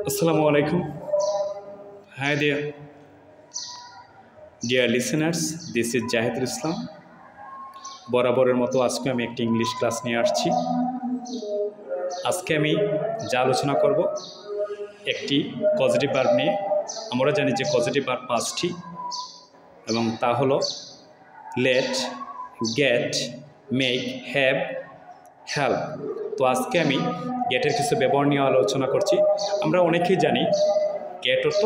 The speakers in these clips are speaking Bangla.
Assalamu alaikum. Hi there, dear listeners. This is Jahidul Islam. বরাবরের মতো আজকে আমি একটি ইংলিশ ক্লাস নিয়ে আসছি। আজকে আমি যা আলোচনা করব একটি পজিটিভ ভার্ব নিয়ে। আমরা জানি যে পজিটিভ ভার্ব পাঁচটি এবং তা হলো let, get, make, have, help. তো আজকে আমি গেটের কিছু ব্যবহার নিয়ে আলোচনা করছি। আমরা অনেকেই জানি গেট অর্থ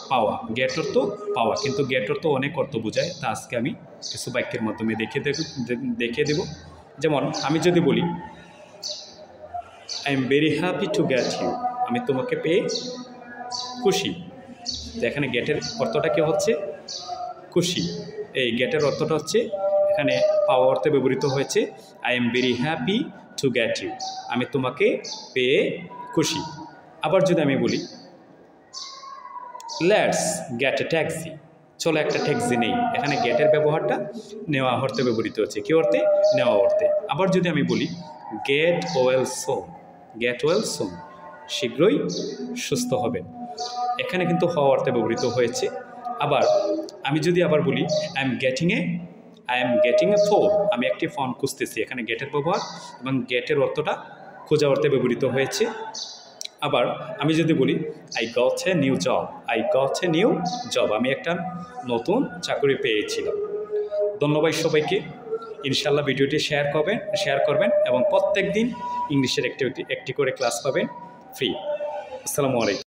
পাওয়া, গেট অর্থ পাওয়া, কিন্তু গেট অর্থ অনেক অর্থ বোঝায়। তা আজকে আমি কিছু বাক্যের মাধ্যমে দেখিয়ে দেব। যেমন আমি যদি বলি I am very happy to get you, আমি তোমাকে পেয়ে খুশি। তো এখানে গেটের অর্থটা কী হচ্ছে? খুশি। এই গেটের অর্থটা হচ্ছে এখানে পাওয়া অর্থে ব্যবহৃত হয়েছে। I am very happy to get you, আমি তোমাকে পেয়ে খুশি। আবার যদি আমি বলি লেটস গেট এ ট্যাক্সি, চলো একটা ট্যাক্সি নেই, এখানে গেটের ব্যবহারটা নেওয়া অর্থে ব্যবহৃত হচ্ছে। কী অর্থে? নেওয়া অর্থে। আবার যদি আমি বলি get well soon, get well soon, শীঘ্রই সুস্থ হবেন, এখানে কিন্তু হওয়া অর্থে ব্যবহৃত হয়েছে। আবার আমি যদি আবার বলি I am getting a phone, আমি একটি ফোন খুঁজতেছি, এখানে গেটের ব্যবহার এবং গেটের অর্থটা খোঁজা অর্থে ব্যবহৃত হয়েছে। আবার আমি যদি বলি I got a new job, আমি একটা নতুন চাকরি পেয়েছিলাম। ধন্যবাদ সবাইকে। ইনশাআল্লাহ ভিডিওটি শেয়ার করবেন এবং প্রত্যেক দিন ইংলিশের একটি করে ক্লাস পাবেন ফ্রি। আসসালামু আলাইকুম।